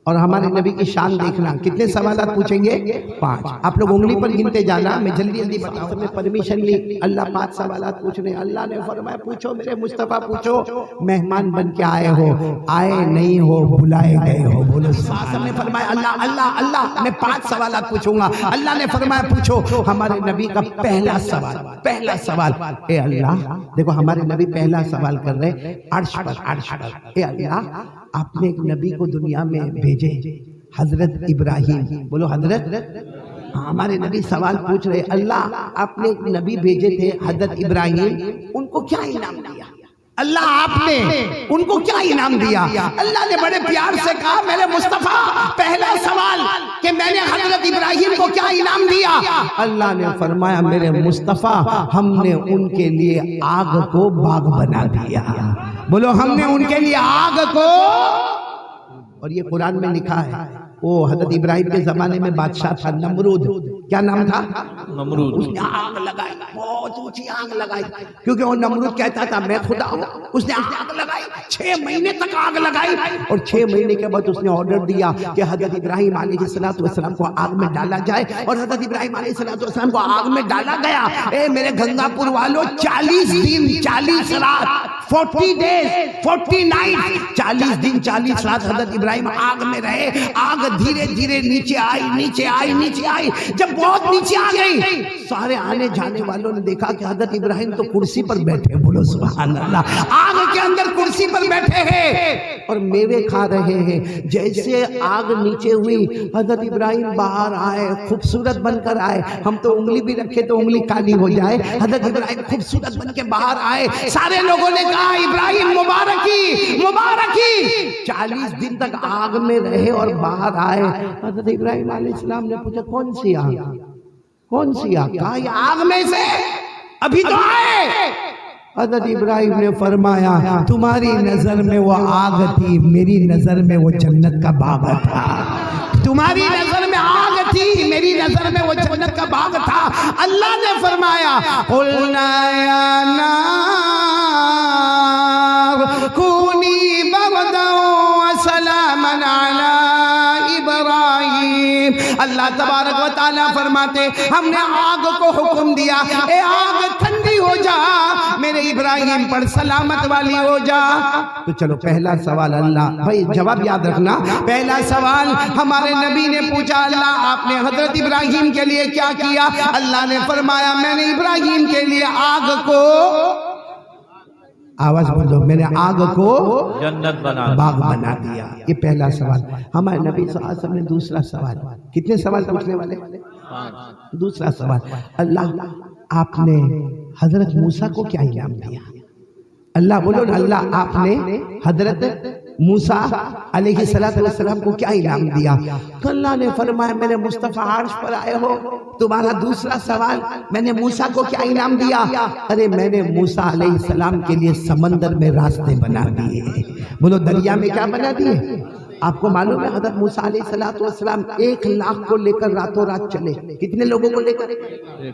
اور ہمارے نبی کی شان دیکھنا. کتنے سوالات پوچھیں گے؟ 5. آپ لوگ انگلی پر گنتے جانا، میں جلدی جلدی بتاؤں. میں پرمیشن لی، اللہ 5 سوالات پوچھنے. اللہ نے فرمایا پوچھو میرے مصطفیٰ پوچھو. مہمان بن کے آئے ہو، آئے نہیں ہو، بلائے گئے ہو. بولو سبحان. نے فرمایا اللہ اللہ اللہ میں 5 سوالات پوچھوں گا. اللہ نے فرمایا پوچھو. ہمارے نبی کا پہلا سوال اے اللہ، دیکھو ہمارے نبی پہلا سوال کر رہے عرش پر. اے اللہ، آپ نے ایک نبی کو دنیا میں بھیجے، حضرت ابراہیم. بولو حضرت. ہمارے نبی سوال پوچھ رہے اللہ، آپ نے ایک نبی بھیجے تھے حضرت ابراہیم، ان کو کیا انعام دیا؟ اللہ آپ نے ان کو کیا انعام دیا؟ اللہ نے بڑے پیار سے کہا میرے مصطفیٰ پہلا سوال کہ میں نے حضرت ابراہیم کو کیا انعام دیا؟ اللہ نے فرمایا میرے مصطفیٰ ہم نے ان کے لیے آگ کو باغ بنا دیا. بولو ہم نے ان کے لیے آگ کو. اور یہ قرآن میں لکھا ہے وہ حضرت ابراہیم کے زمانے میں بادشاہ تھا نمرود. کیا نام تھا؟ نمرود. اس نے آگ لگائی، بہت اونچی آگ لگائی، کیونکہ وہ نمرود کہتا تھا میں خدا ہوں. اس نے آگ لگائی، 6 مہینے تک آگ لگائی، اور 6 مہینے کے بعد اس نے آرڈر دیا کہ حضرت ابراہیم علیہ السلام کو آگ میں ڈالا جائے. اور حضرت ابراہیم علیہ السلام کو آگ میں ڈالا گیا. اے میرے گنگا پور والوں، 40 دن 40 رات 40 days 40 nights 40 دن 40 رات حضرت ابراہیم آگ میں رہے. آگ دھیرے دھیرے نیچے آئی. جب بہت نیچے آ گئی، سارے آنے جانے والوں نے دیکھا کہ حضرت ابراہیم تو کرسی پر بیٹھے. بولو سبحان اللہ. آگ کے اندر کرسی پر بیٹھے ہیں اور میوے کھا رہے ہیں. جیسے آگ نیچے ہوئی، حضرت ابراہیم باہر آئے، خوبصورت بن کر آئے. ہم تو انگلی بھی رکھے تو انگلی کالی ہو جائے. حضرت ابراہیم خوبصورت بن کے باہر آئے. سارے لوگوں نے کہا ابراہیم مبارکی مبارکی. 40 دن تک آگ میں رہے اور باہر آئے. حضرت ابراہیم علیہ السلام نے پوچھا کون سی آگ؟ کہا یہ آگ میں سے ابھی تو آئے. حضرت ابراہیم نے فرمایا تمہاری نظر میں وہ آگ تھی، میری نظر میں وہ جنت کا باغ تھا. تمہاری نظر میں آگ تھی، میری نظر میں وہ جنت کا باغ تھا. اللہ نے فرمایا قلنا یا نار کونی بردا وسلاما علی ابراہیم. اللہ تبارک و تعالیٰ فرماتے ہم نے آگ کو حکم دیا اے آگ ٹھنڈی ہو جا، میرے ابراہیم پر سلامت والی ہو جا. تو چلو پہلا سوال اللہ بھائی جواب یاد رکھنا. پہلا سوال ہمارے نبی نے پوچھا اللہ آپ نے حضرت ابراہیم کے لیے کیا کیا؟ اللہ نے فرمایا میں نے ابراہیم کے لیے آگ کو، آواز بولو، میں نے آگ کو جنت باغ بنا دیا. یہ پہلا سوال. ہمارے نبی صلی اللہ علیہ وسلم نے دوسرا سوال. کتنے سوال پوچھنے والے؟ دوسرا سوال اللہ آپ نے حضرت موسیٰ کو کیا انعام دیا؟ اللہ بولو اللہ آپ نے حضرت موسیٰ علیہ السلام کو کیا انعام دیا؟ تو اللہ نے فرمایا میرے مصطفیٰ عرش پر آئے ہو، تمہارا دوسرا سوال میں نے موسیٰ کو کیا انعام دیا؟ ارے میں نے موسیٰ علیہ السلام کے لیے سمندر میں راستے بنا دیے. بولو دریا میں کیا بنا دیے؟ آپ کو معلوم ہے حضرت موسیٰ علیہ السلام 1 لاکھ کو لے کر راتوں رات چلے. کتنے لوگوں کو لے کر؟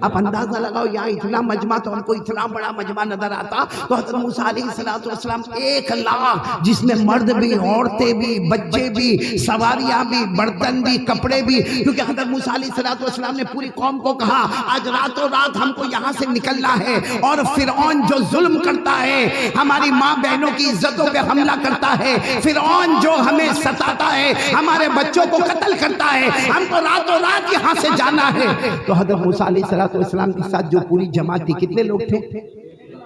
آپ اندازہ لگاؤ، یہاں اتنا مجمع تو ہم کو اتنا بڑا مجمع نظر آتا، تو حضرت موسیٰ علیہ السلام 1 لاکھ، جس میں مرد بھی، عورتیں بھی، بچے بھی، سواریاں بھی، برتن بھی، کپڑے بھی. کیونکہ حضرت موسیٰ علیہ السلام نے پوری قوم کو کہا آج راتوں رات ہم کو یہاں سے نکلنا ہے، اور فرعون جو ظلم کرتا ہے، ہماری ماں بہنوں کی عزتوں پہ حملہ کرتا ہے، فرعون جو ہمیں ستاتا ہے، ہمارے بچوں کو قتل کرتا ہے، ہم کو راتوں رات یہاں سے جانا ہے. تو حضرت موسیٰ علیہ السلام کے ساتھ جو پوری جماعت تھی، کتنے لوگ تھے؟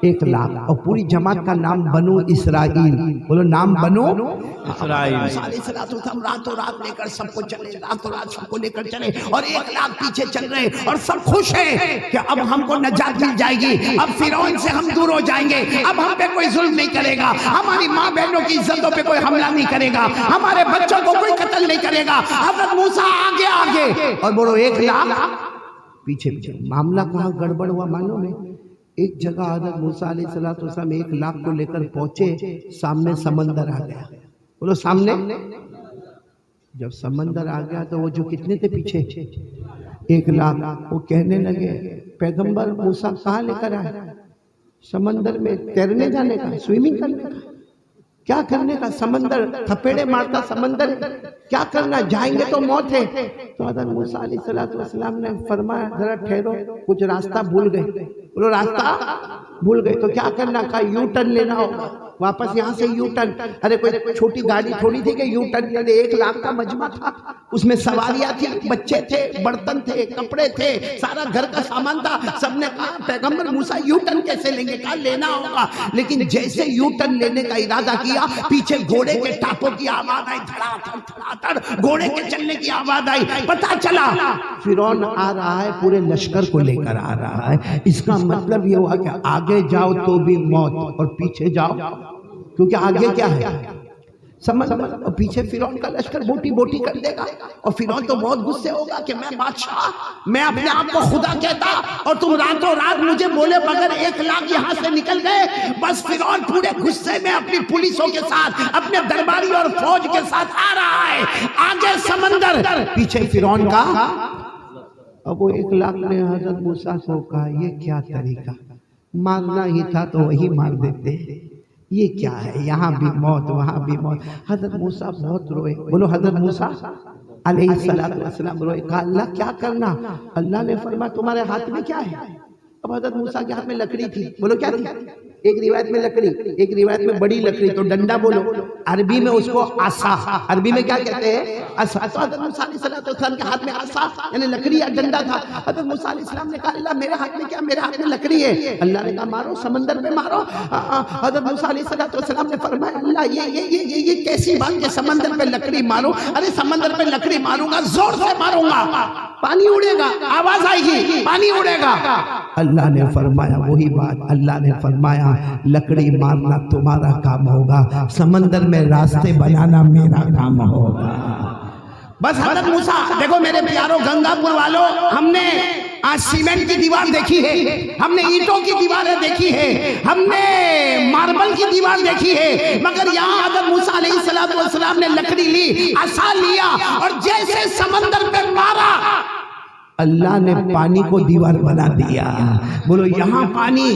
1 لاکھ. اور پوری جماعت کا نام بنو اسرائیل. بولو نام بنو اسرائیل. موسیٰ علیہ السلام راتوں رات لے کر سب کو چلے، راتوں رات سب کو لے کر چلے، اور 1 لاکھ پیچھے چل رہے، اور سب خوش ہیں کہ اب ہم کو نجات مل جائے گی، اب فرعون سے ہم دور ہو جائیں گے، اب ہم پہ کوئی ظلم نہیں کرے گا، ہماری ماں بہنوں کی عزتوں پہ کوئی حملہ نہیں کرے گا، ہمارے بچوں کو کوئی قتل نہیں کرے گا. حضرت موسیٰ آگے آگے، اور بولو 1 لاکھ پیچھے پیچھے. معاملہ کہاں گڑبڑ ہوا معلوم ہے؟ ایک جگہ حضرت موسیٰ علیہ السلام 1 لاکھ کو لے کر پہنچے، سامنے سمندر آ گیا. بولو سامنے. جب سمندر آ گیا تو وہ جو کتنے تھے پیچھے 1 لاکھ، وہ کہنے لگے پیغمبر موسیٰ کہاں لے کر آئے؟ سمندر میں تیرنے جانے کا، سوئمنگ کرنے کا. کیا کرنے کا؟ سمندر تھپیڑے مارتا سمندر، کیا کرنا، جائیں گے تو موت ہے۔ تو حضرت موسیٰ علیہ السلام نے فرمایا ذرا ٹھہرو، کچھ راستہ بھول گئے۔ بولو راستہ بھول گئے تو کیا کرنا؟ کہا یو ٹرن لینا ہوگا، واپس یہاں سے یو ٹرن۔ ارے کوئی چھوٹی گاڑی تھوڑی تھی کہ یو ٹرن کرے، 1 لاکھ کا مجمع تھا، اس میں سواریاں تھی، بچے تھے، برتن تھے، کپڑے تھے، سارا گھر کا سامان تھا۔ سب نے کہا پیغمبر موسیٰ یو ٹرن کیسے لیں گے؟ کہا لینا ہوگا۔ لیکن جیسے یو ٹرن لینے کا ارادہ کیا، پیچھے گھوڑے کے ٹاپوں کی آواز آئی، دھڑا دھڑ دھڑا دھڑ، گھوڑے کے چلنے کی آواز آئی۔ پتہ چلا فرعون آ رہا ہے، پورے لشکر کو لے کر آ رہا ہے۔ اس کا مطلب یہ ہوا کہ آگے جاؤ تو بھی موت، اور پیچھے جاؤ کیونکہ آگے کیا ہے سمندر، اور پیچھے فرعون کا لشکر بوٹی بوٹی کر دے گا، اور فرعون تو بہت غصے ہوگا کہ میں بادشاہ، میں اپنے آپ کو خدا کہتا، اور تم راتوں رات مجھے بولے بغیر 1 لاکھ یہاں سے نکل گئے۔ بس فرعون پورے غصے میں اپنی پولیسوں کے ساتھ، اپنے درباری اور فوج کے ساتھ آ رہا ہے، آگے سمندر، پیچھے فرعون کا۔ اب وہ 1 لاکھ نے حضرت موسیٰ کو کہا یہ کیا طریقہ، مارنا ہی تھا تو وہی مار دیتے، یہ کیا ہے، یہاں بھی موت وہاں بھی موت۔ حضرت موسیٰ بہت روئے۔ بولو حضرت موسیٰ علیہ السلام روئے۔ کہا اللہ کیا کرنا؟ اللہ نے فرمایا تمہارے ہاتھ میں کیا ہے؟ اب حضرت موسیٰ کے ہاتھ میں لکڑی تھی۔ بولو کیا تھی؟ ایک روایت میں لکڑی، ایک روایت میں بڑی لکڑی، تو ڈنڈا بولو، عربی میں اس کو عصا، عربی میں کیا کہتے ہیں؟ عصا۔ تو حضرت موسیٰ علیہ السلام کے ہاتھ میں عصا یعنی لکڑی یا ڈنڈا تھا۔ حضرت موسیٰ علیہ السلام نے کہا اللہ میرے ہاتھ میں کیا؟ میرے ہاتھ میں لکڑی ہے۔ اللہ نے کہا مارو، سمندر پہ مارو۔ حضرت موسیٰ علیہ السلام نے فرمایا اللہ یہ کیسی بات کہ سمندر پہ لکڑی مارو؟ ارے سمندر پہ لکڑی ماروں گا، زور سے ماروں گا، پانی اڑے گا، آواز آئے گی، پانی اڑے گا۔ اللہ نے فرمایا وہی بات، اللہ نے فرمایا لکڑی مارنا تمہارا کام ہوگا، سمندر میں راستے بنانا میرا کام ہوگا۔ بس حضرت موسیٰ دیکھو میرے پیاروں گنگا پور والوں، ہم نے آج سیمنٹ کی دیوار دیکھی ہے، ہم نے اینٹوں کی دیواریں دیکھی ہے، ہم نے ماربل کی دیوار دیکھی ہے، مگر یہاں حضرت موسیٰ علیہ السلام نے لکڑی لی، عصا لیا، اور جیسے سمندر پہ مارا اللہ نے پانی کو دیوار بنا دیا۔ بولو یہاں پانی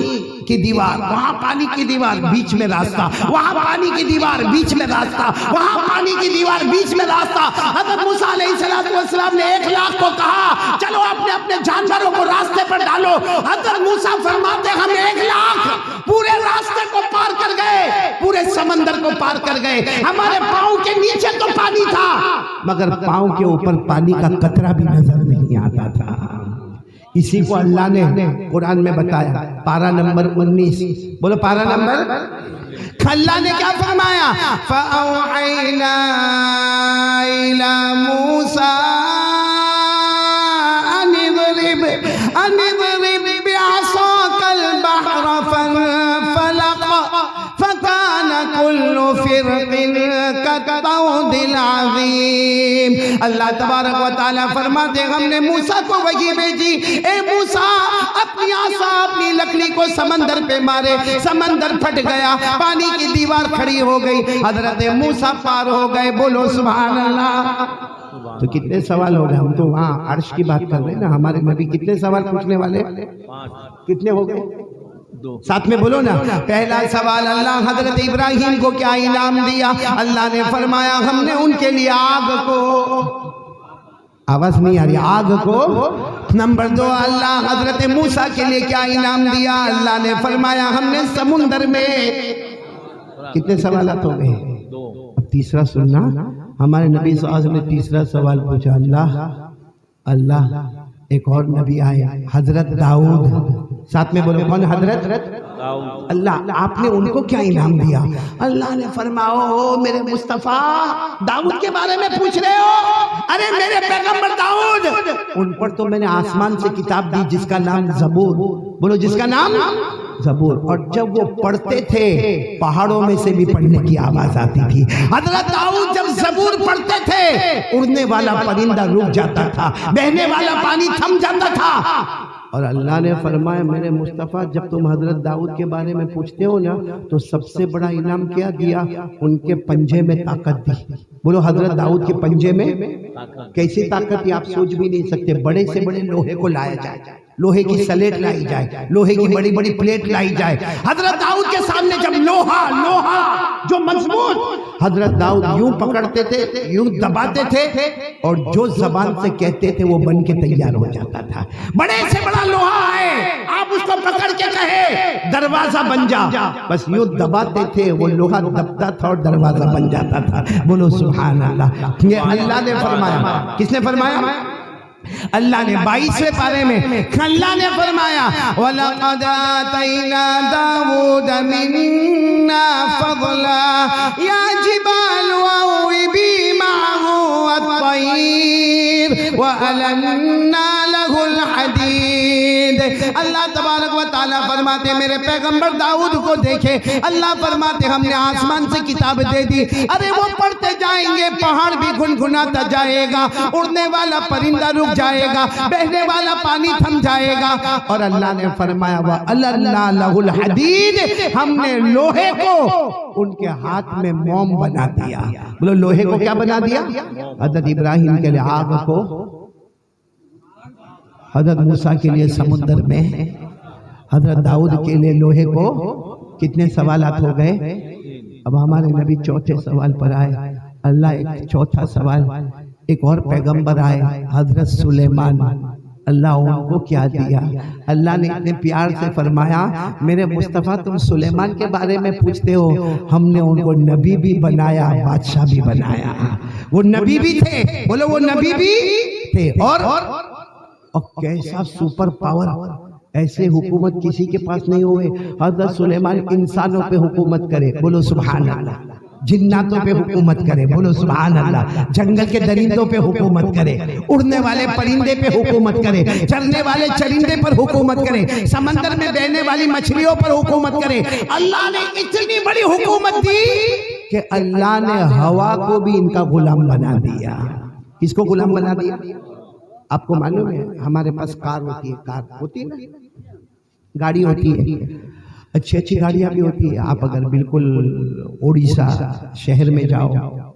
کی دیوار، وہاں پانی کی دیوار، بیچ میں راستہ، وہاں پانی کی دیوار، بیچ میں راستہ، وہاں پانی کی دیوار، بیچ میں راستہ۔ حضرت موسیٰ علیہ السلام نے 1 لاکھ کو کہا چلو اپنے اپنے جانوروں کو راستے پر ڈالو۔ حضرت موسیٰ فرماتے ہم 1 لاکھ پورے راستے کو پار کر گئے، پورے سمندر کو پار کر گئے، ہمارے پاؤں کے نیچے تو پانی تھا مگر پاؤں کے اوپر پانی کا قطرہ بھی نظر نہیں آتا تھا۔ اسی کو اللہ نے قرآن میں بتایا، پارہ نمبر 19، بولو پارہ نمبر، اللہ نے کیا فرمایا؟ فَأَوْحَيْنَا إِلَى مُوسَىٰ أَنِ اضْرِبْ بِعَصَاكَ الْبَحْرَ فَانفَلَقَ فَكَانَ كُلُّ فِرْقٍ كَالطَّوْدِ الْعَظِيمِ۔ اللہ تبارک و تعالیٰ فرماتے ہم نے موسیٰ کو وحی بھیجی، اے موسیٰ اپنی عصا اپنی لکڑی کو سمندر پہ مارے، سمندر پھٹ گیا، پانی کی دیوار کھڑی ہو گئی، حضرت موسیٰ پار ہو گئے۔ بولو سبحان اللہ۔ تو کتنے سوال ہو گئے؟ ہم تو وہاں عرش کی بات کر رہے ہیں نا، ہمارے نبی کتنے سوال پوچھنے والے؟ 5 کتنے ہو گئے؟ 2 ساتھ میں بولو نا۔ پہلا سوال اللہ حضرت ابراہیم کو کیا انعام دیا؟ اللہ نے فرمایا ہم نے ان کے لیے آگ کو، آواز نہیں آ رہی، آگ کو۔ نمبر 2 اللہ حضرت موسیٰ کے لیے کیا انعام دیا؟ اللہ نے فرمایا ہم نے سمندر میں، کتنے سوالات ہو گئے؟ 2۔ اب تیسرا سننا، ہمارے نبی صلی اللہ علیہ وسلم نے تیسرا سوال پوچھا، اللہ ایک اور نبی آئے حضرت داؤد، ساتھ میں بولو کون؟ حضرت داؤد۔ اللہ آپ نے ان کو کیا انعام دیا؟ اللہ نے فرمایا میرے مصطفیٰ داؤد کے بارے میں پوچھ رہے ہو؟ ارے میرے پیغمبر داؤد، ان پر تو میں نے آسمان سے کتاب دی جس کا نام زبور، بولو جس کا نام زبور، اور جب وہ پڑھتے تھے پہاڑوں میں سے بھی پڑھنے کی آواز آتی تھی۔ حضرت داؤد جب زبور پڑھتے تھے اڑنے والا پرندہ رک جاتا تھا، بہنے والا پانی تھم جاتا تھا۔ اور اللہ نے فرمایا میرے مصطفیٰ جب تم حضرت داؤد کے بارے میں پوچھتے ہو نا تو سب سے بڑا انعام کیا دیا؟ ان کے پنجے میں طاقت دی۔ بولو حضرت داؤد کے پنجے میں کیسی طاقت تھی آپ سوچ بھی نہیں سکتے، بڑے سے بڑے لوہے کو لایا جائے، لوہے کی سلیٹ لائی جائے، لوہے کی بڑی بڑی پلیٹ لائی جائے. حضرت داؤد کے سامنے جب لوہا جو مضبوط، حضرت داؤد یوں پکڑتے تھے، یوں دباتے تھے، اور جو زبان سے کہتے تھے وہ بن کے تیار ہو جاتا تھا. بڑے سے بڑا لوہا ہے، آپ اس کو پکڑ کے کہے دروازہ بن جا، بس یوں دباتے تھے، وہ لوہا دبتا تھا اور دروازہ بن جاتا تھا. بولو سبحان اللہ. یہ اللہ نے فرمایا. کس نے فرمایا؟ اللہ نے. 22ویں پارے میں اللہ نے فرمایا وَلَقَدْ آتَيْنَا دَاوُودَ مِنَّا فَضْلًا يَا جِبَالُ أَوِّبِي مَعَهُ وَالطَّيْرَ وَأَلَنَّا لَهُ الْحَدِيدَ. اللہ تبارک و تعالیٰ فرماتے میرے پیغمبر داؤد کو دیکھے، اللہ فرماتے ہم نے آسمان سے کتاب دے دی. ارے وہ پڑھتے جائیں گے، پہاڑ بھی گنگناتا جائے گا، اڑنے والا پرندہ رک جائے گا، بہنے والا پانی تھم جائے گا. اور اللہ نے فرمایا وَأَلَنَّا لَهُ الْحَدِيدَ، ہم نے لوہے کو ان کے ہاتھ میں موم بنا دیا. بولو لوہے کو کیا بنا دیا؟ حضرت ابراہیم کے لیے آگ کو، حضرت موسیٰ کے لیے سمندر میں، حضرت داؤد کے لیے لوہے کو. کتنے سوالات ہو گئے؟ اب ہمارے نبی چوتھے سوال پر آئے. اللہ ایک چوتھا سوال، ایک اور پیغمبر آئے حضرت سلیمان. اللہ ان کو کیا دیا؟ اللہ نے اتنے پیار سے فرمایا میرے مصطفیٰ تم سلیمان کے بارے میں پوچھتے ہو، ہم نے ان کو نبی بھی بنایا، بادشاہ بھی بنایا. وہ نبی بھی تھے، بولو وہ نبی بھی تھے. اور کیسا سپر پاور، ایسے حکومت کسی کے پاس نہیں ہوئے. حضرت سلیمان انسانوں پہ حکومت کرے، بولو سبحان اللہ. جناتوں پہ حکومت کرے، بولو سبحان اللہ. جنگل کے درندوں پہ حکومت کرے، اڑنے والے پرندے پہ حکومت کرے، چرنے والے چرندے پر حکومت کرے، سمندر میں بہنے والی مچھلیوں پر حکومت کرے. اللہ نے اتنی بڑی حکومت دی کہ اللہ نے ہوا کو بھی ان کا غلام بنا دیا. کس کو غلام بنا دیا؟ آپ کو معلوم ہے ہمارے پاس کار ہوتی ہے، کار ہوتی ہے نا، گاڑی ہوتی ہے، اچھی اچھی گاڑیاں بھی ہوتی ہے. آپ اگر بالکل اڑیسہ شہر میں جاؤ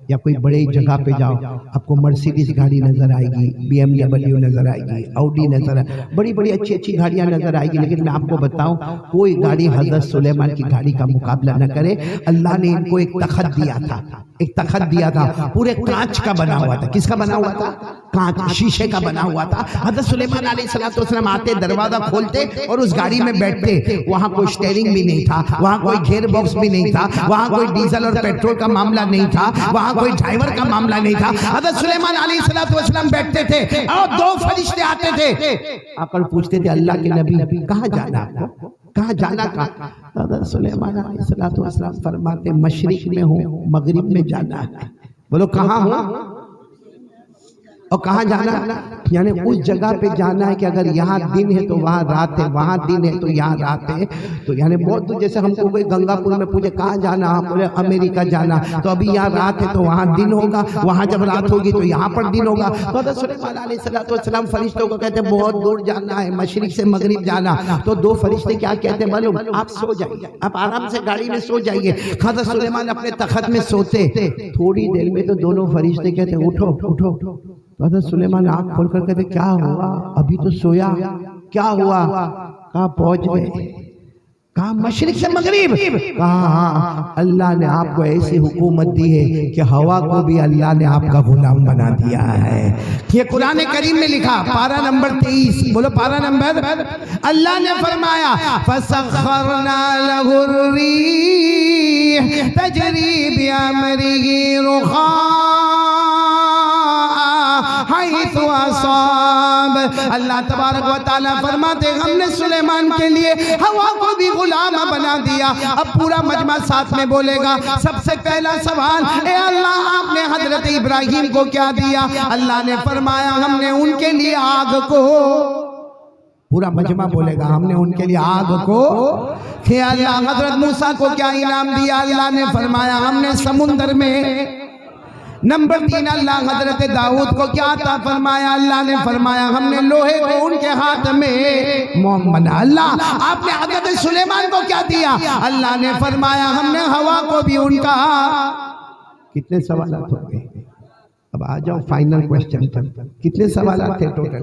یا کوئی بڑے جگہ پہ جاؤ، آپ کو مرسیڈیز گاڑی نظر آئے گی، BMW نظر آئے گی، آؤڈی نظر آئے گی، بڑی بڑی اچھی اچھی گاڑیاں نظر آئے گی. لیکن میں آپ کو بتاؤں کوئی گاڑی حضرت سلیمان کی گاڑی کا مقابلہ نہ کرے. اللہ نے ان کو ایک تخت دیا تھا، ایک تخت دیا تھا، پورے کانچ کا بنا ہوا تھا. کس کا بنا ہوا تھا؟ کانچ، شیشے کا بنا ہوا تھا. حضرت سلیمان علیہ السلام آتے، دروازہ کھولتے اور اس گاڑی میں بیٹھتے. وہاں کوئی اسٹیئرنگ بھی نہیں تھا، وہاں کوئی گیئر باکس بھی نہیں تھا، وہاں کوئی ڈیزل اور پیٹرول کا معاملہ نہیں تھا، وہاں کوئی ڈرائیور کا معاملہ نہیں تھا. حضرت سلیمان علیہ السلام بیٹھتے تھے اور 2 فرشتے آتے تھے، آ کر پوچھتے تھے اللہ کے نبی کہاں جانا آپ کو؟ کہاں جانا کہاں؟ حضرت سلیمان علیہ السلام فرماتے مشرق میں ہوں، مغرب میں جانا ہے. بولو کہاں ہوں اور کہاں جانا؟ یعنی اس جگہ پہ جانا ہے کہ اگر یہاں دن ہے تو وہاں رات ہے، وہاں دن ہے تو یہاں رات ہے. تو یعنی بہت دور، جیسے ہم کو کوئی گنگا پور میں پوچھے کہاں جانا، ہم بولے امریکہ جانا، تو ابھی یہاں رات ہے تو وہاں دن ہوگا، وہاں جب رات ہوگی تو یہاں پر دن ہوگا. تو حضرت سلیمان علیہ السلام فرشتوں کو کہتے ہیں بہت دور جانا ہے، مشرق سے مغرب جانا. تو 2 فرشتے کیا کہتے ہیں معلوم؟ آپ سو جائیے، آپ آرام سے گاڑی میں سو جائیے. حضرت سلیمان اپنے تخت میں سوتے، تھوڑی دیر میں تو دونوں فرشتے کہتے ہیں اٹھو اٹھو. حضرت سلیمان آنکھ کھول کر کہتے کیا ہوا؟ ابھی تو سویا. کیا ہوا؟ کہاں پہنچ گئے؟ کہاں مشرق سے مغرب؟ کہاں اللہ نے آپ کو ایسی حکومت دی ہے کہ ہوا کو بھی اللہ نے آپ کا غلام بنا دیا ہے. یہ قرآن کریم میں لکھا، پارہ نمبر 23، بولو پارہ نمبر. اللہ نے فرمایا فَسَخَّرْنَا لَهُ الرِّيحَ تَجْرِي بِأَمْرِهِ رُخَاءً حیث اصاب. اللہ تبارک و تعالیٰ فرماتے ہم نے سلیمان کے لیے ہوا کو بھی غلام بنا دیا. اب پورا مجمع ساتھ میں بولے گا. سب سے پہلا سوال، اے اللہ آپ نے حضرت ابراہیم کو کیا دیا؟ اللہ نے فرمایا ہم نے ان کے لیے آگ کو. پورا مجمع بولے گا ہم نے ان کے لیے آگ کو. کہ اللہ حضرت موسیٰ کو کیا انعام دیا؟ اللہ نے فرمایا ہم نے سمندر میں. نمبر 3 اللہ حضرت داؤد کو کیا عطا فرمایا؟ اللہ نے فرمایا ہم نے لوہے کو ان کے ہاتھ میں موم بنا. اللہ آپ نے حضرت سلیمان کو کیا دیا؟ اللہ نے فرمایا ہم نے ہوا کو بھی ان کا. کتنے سوالات ہو گئے؟ اب آ جاؤ فائنل کوسچن پر. کتنے سوالات تھے ٹوٹل؟